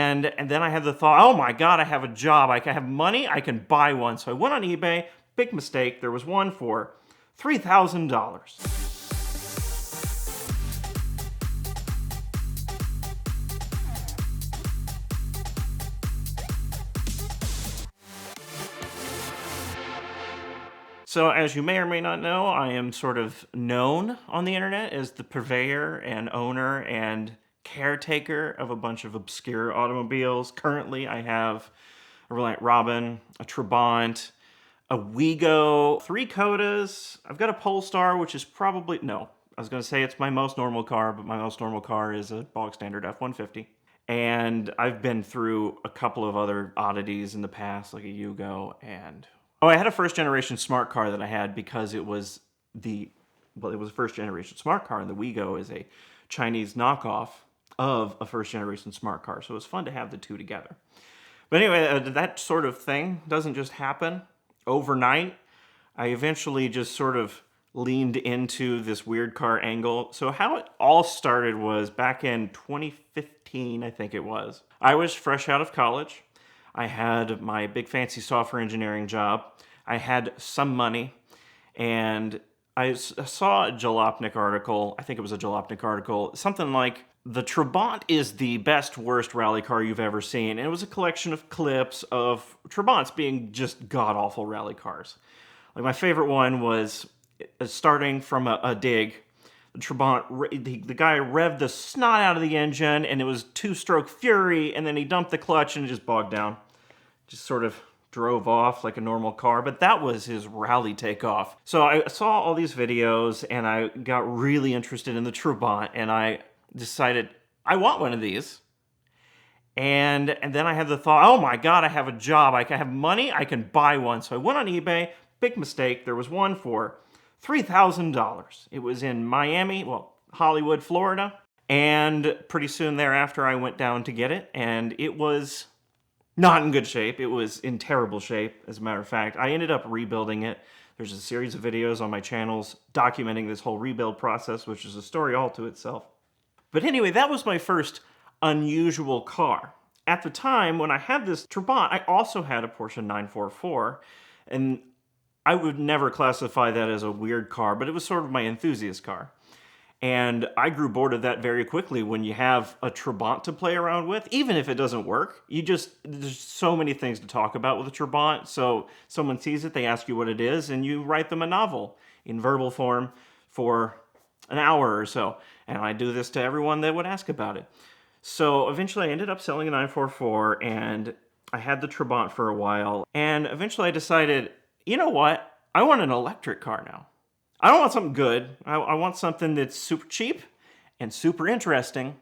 And then I had the thought, oh my God, I have a job. I can have money, I can buy one. So I went on eBay, big mistake. There was one for $3,000. So as you may or may not know, I am sort of known on the internet as the purveyor and owner and caretaker of a bunch of obscure automobiles. Currently, I have a Reliant Robin, a Trabant, a Wego, 3 Codas. I've got a Polestar, which is probably, no, I was going to say it's my most normal car, but my most normal car is a bog standard F-150. And I've been through a couple of other oddities in the past, like a Wego and... Oh, I had a first-generation smart car that I had because it was a first-generation smart car, and the Wego is a Chinese knockoff of a first-generation smart car, so it was fun to have the two together. But anyway, that sort of thing doesn't just happen overnight. I eventually just sort of leaned into this weird car angle. So how it all started was back in 2015, I think it was. I was fresh out of college. I had my big fancy software engineering job. I had some money, and I saw a Jalopnik article. I think it was a Jalopnik article, something like, the Trabant is the best worst rally car you've ever seen. And it was a collection of clips of Trabants being just god-awful rally cars. Like my favorite one was starting from a dig. The Trabant, the guy revved the snot out of the engine, and it was 2-stroke fury, and then he dumped the clutch and it just bogged down. Just sort of drove off like a normal car, but that was his rally takeoff. So I saw all these videos, and I got really interested in the Trabant, and I decided, I want one of these. And then I had the thought, oh my God, I have a job. I can have money, I can buy one. So I went on eBay, big mistake. There was one for $3,000. It was in Miami, well, Hollywood, Florida. And pretty soon thereafter, I went down to get it, and it was not in good shape. It was in terrible shape, as a matter of fact. I ended up rebuilding it. There's a series of videos on my channels documenting this whole rebuild process, which is a story all to itself. But anyway, that was my first unusual car. At the time, when I had this Trabant, I also had a Porsche 944, and I would never classify that as a weird car, but it was sort of my enthusiast car. And I grew bored of that very quickly. When you have a Trabant to play around with, even if it doesn't work, there's so many things to talk about with a Trabant. So someone sees it, they ask you what it is, and you write them a novel in verbal form for an hour or so. And I do this to everyone that would ask about it. So eventually I ended up selling a 944, and I had the Trabant for a while. And eventually I decided, you know what? I want an electric car now. I don't want something good. I want something that's super cheap and super interesting.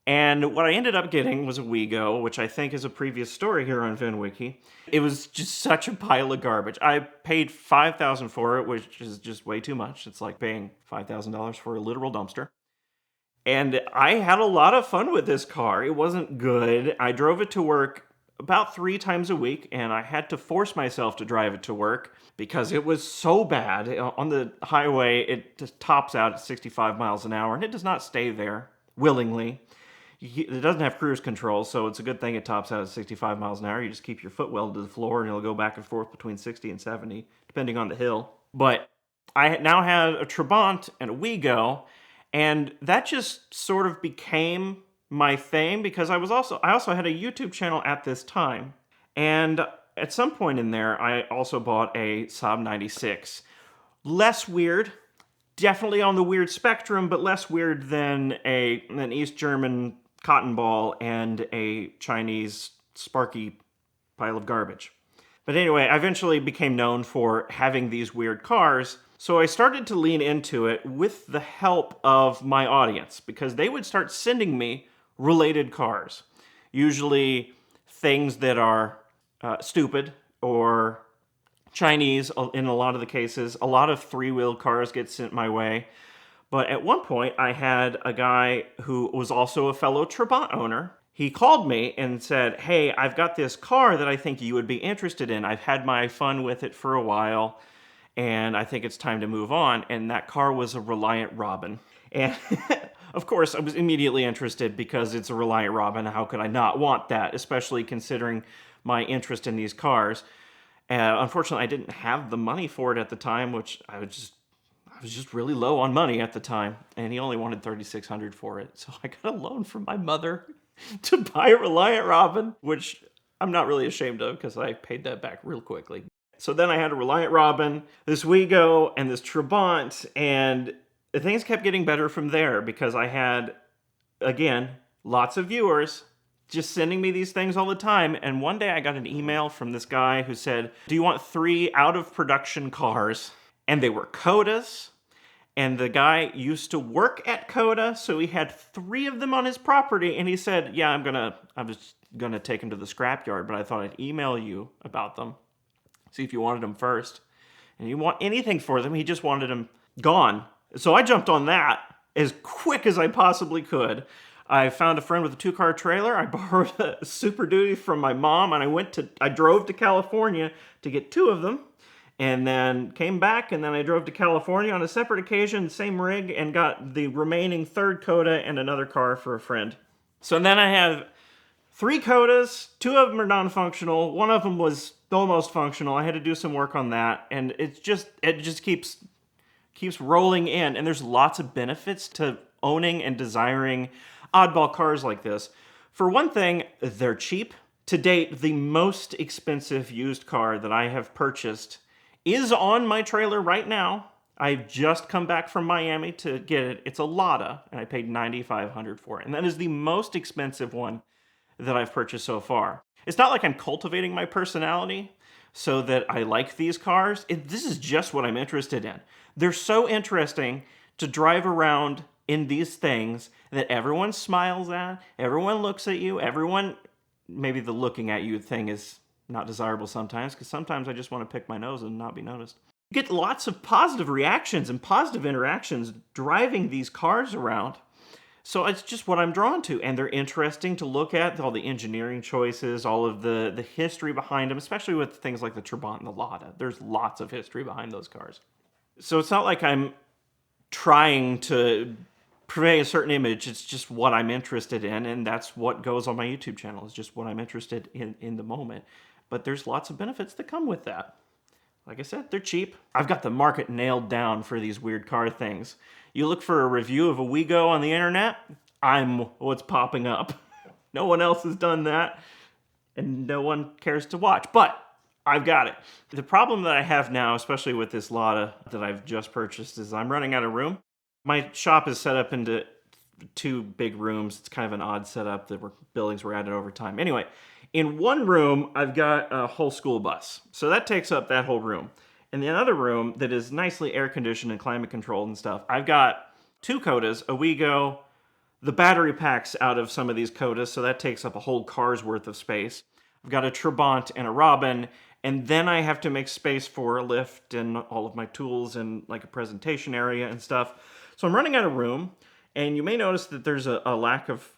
And what I ended up getting was a Wego, which I think is a previous story here on VinWiki. It was just such a pile of garbage. I paid $5,000 for it, which is just way too much. It's like paying $5,000 for a literal dumpster. And I had a lot of fun with this car. It wasn't good. I drove it to work about 3 times a week, and I had to force myself to drive it to work because it was so bad. On the highway, it just tops out at 65 miles an hour, and it does not stay there willingly. It doesn't have cruise control, so it's a good thing it tops out at 65 miles an hour. You just keep your foot welded to the floor, and it'll go back and forth between 60 and 70, depending on the hill. But I now had a Trabant and a Wego, and that just sort of became my thing, because I also had a YouTube channel at this time, and at some point in there I also bought a Saab 96. Less weird, definitely on the weird spectrum, but less weird than an East German cotton ball and a Chinese sparky pile of garbage. But anyway, I eventually became known for having these weird cars, so I started to lean into it with the help of my audience, because they would start sending me related cars. Usually things that are stupid or Chinese in a lot of the cases. A lot of 3-wheel cars get sent my way. But at one point, I had a guy who was also a fellow Trabant owner. He called me and said, hey, I've got this car that I think you would be interested in. I've had my fun with it for a while, and I think it's time to move on. And that car was a Reliant Robin. And Of course, I was immediately interested because it's a Reliant Robin. How could I not want that, especially considering my interest in these cars? Unfortunately, I didn't have the money for it at the time, which I was just really low on money at the time, and he only wanted $3,600 for it. So I got a loan from my mother to buy a Reliant Robin, which I'm not really ashamed of because I paid that back real quickly. So then I had a Reliant Robin, this Wego, and this Trabant, and things kept getting better from there because I had, again, lots of viewers just sending me these things all the time. And one day I got an email from this guy who said, "Do you want 3 out of production cars?" And they were Codas. And the guy used to work at Coda, so he had 3 of them on his property. And he said, "Yeah, I was gonna take them to the scrapyard, but I thought I'd email you about them, see if you wanted them first." And he didn't want anything for them; he just wanted them gone. So I jumped on that as quick as I possibly could. I found a friend with a 2-car trailer. I borrowed a Super Duty from my mom, and I drove to California to get 2 of them. And then came back, and then I drove to California on a separate occasion, same rig, and got the remaining 3rd Coda and another car for a friend. So then I have 3 Codas, 2 of them are non-functional, 1 of them was almost functional. I had to do some work on that, and it just keeps rolling in. And there's lots of benefits to owning and desiring oddball cars like this. For one thing, they're cheap. To date, the most expensive used car that I have purchased is on my trailer right now. I've just come back from Miami to get it. It's a Lada, and I paid $9,500 for it. And that is the most expensive one that I've purchased so far. It's not like I'm cultivating my personality so that I like these cars. This is just what I'm interested in. They're so interesting to drive around in these things that everyone smiles at, everyone looks at you, maybe the looking at you thing is not desirable sometimes, because sometimes I just want to pick my nose and not be noticed. You get lots of positive reactions and positive interactions driving these cars around. So it's just what I'm drawn to, and they're interesting to look at, all the engineering choices, all of the history behind them, especially with things like the Trabant and the Lada. There's lots of history behind those cars. So it's not like I'm trying to convey a certain image. It's just what I'm interested in, and that's what goes on my YouTube channel. It's just what I'm interested in the moment. But there's lots of benefits that come with that. Like I said, they're cheap. I've got the market nailed down for these weird car things. You look for a review of a Wego on the internet, I'm what's popping up. No one else has done that, and no one cares to watch. But I've got it. The problem that I have now, especially with this Lada that I've just purchased, is I'm running out of room. My shop is set up into 2 big rooms. It's kind of an odd setup that buildings were added over time. Anyway, in one room, I've got a whole school bus. So that takes up that whole room. In the other room that is nicely air-conditioned and climate-controlled and stuff, I've got 2 Codas, a Wego, the battery packs out of some of these Codas, so that takes up a whole car's worth of space. I've got a Trabant and a Robin, and then I have to make space for a lift and all of my tools and like a presentation area and stuff. So I'm running out of room, and you may notice that there's a lack of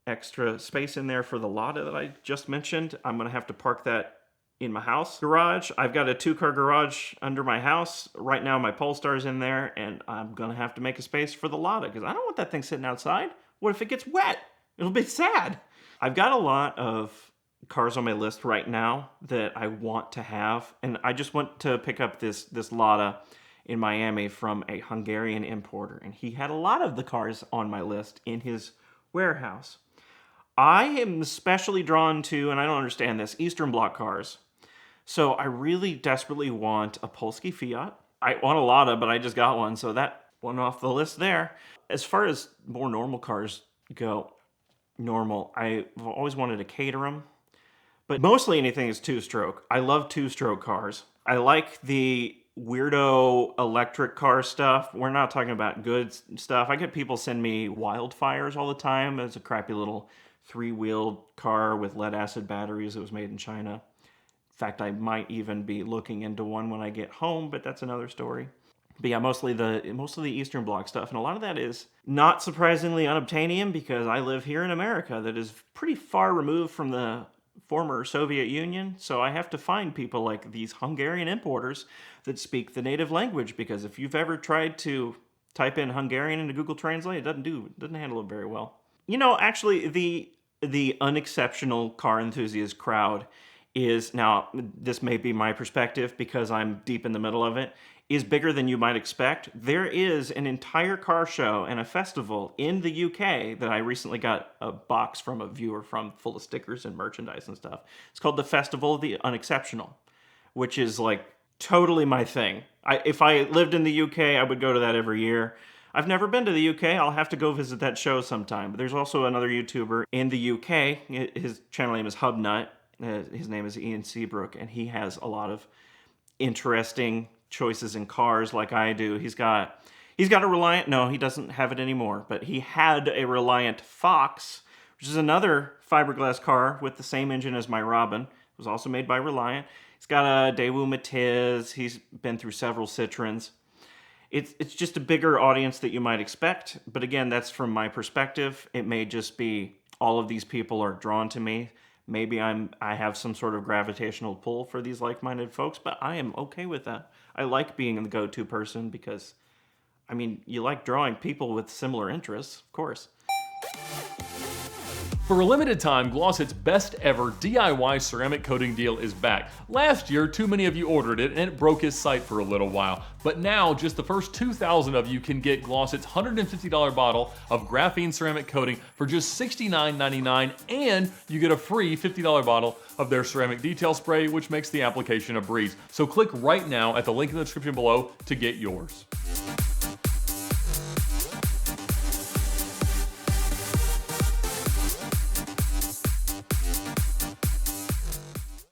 extra space in there for the Lada that I just mentioned. I'm going to have to park that in my house garage. I've got a 2-car garage under my house. Right now my Polestar's in there, and I'm going to have to make a space for the Lada because I don't want that thing sitting outside. What if it gets wet? It'll be sad. I've got a lot of cars on my list right now that I want to have, and I just went to pick up this Lada in Miami from a Hungarian importer, and he had a lot of the cars on my list in his warehouse. I am especially drawn to, and I don't understand this, Eastern Bloc cars. So I really desperately want a Polski Fiat. I want a Lada, but I just got one, so that one off the list there. As far as more normal cars go, I've always wanted a Caterham, but mostly anything is 2-stroke. I love 2-stroke cars. I like the weirdo electric car stuff. We're not talking about good stuff. I get people send me Wildfires all the time. It's a crappy little 3-wheeled car with lead acid batteries that was made in China. In fact, I might even be looking into one when I get home, but that's another story. But yeah, mostly the Eastern Bloc stuff, and a lot of that is not surprisingly unobtainium because I live here in America that is pretty far removed from the former Soviet Union, so I have to find people like these Hungarian importers that speak the native language, because if you've ever tried to type in Hungarian into Google Translate, it doesn't handle it very well. You know, actually, the unexceptional car enthusiast crowd is, now this may be my perspective because I'm deep in the middle of it, is bigger than you might expect. There is an entire car show and a festival in the UK that I recently got a box from a viewer from, full of stickers and merchandise and stuff. It's called the Festival of the Unexceptional, which is like totally my thing. If I lived in the UK, I would go to that every year. I've never been to the UK. I'll have to go visit that show sometime. But there's also another YouTuber in the UK. His channel name is Hubnut. His name is Ian Seabrook, and he has a lot of interesting choices in cars like I do. He's got a Reliant. No, he doesn't have it anymore, but he had a Reliant Fox, which is another fiberglass car with the same engine as my Robin. It was also made by Reliant. He's got a Daewoo Matiz. He's been through several Citroens. It's just a bigger audience that you might expect, but again, that's from my perspective. It may just be all of these people are drawn to me. Maybe I have some sort of gravitational pull for these like-minded folks, but I am okay with that. I like being the go-to person because, I mean, you like drawing people with similar interests, of course. For a limited time, Glosset's best ever DIY ceramic coating deal is back. Last year, too many of you ordered it and it broke his site for a little while. But now, just the first 2,000 of you can get Glosset's $150 bottle of graphene ceramic coating for just $69.99, and you get a free $50 bottle of their ceramic detail spray, which makes the application a breeze. So click right now at the link in the description below to get yours.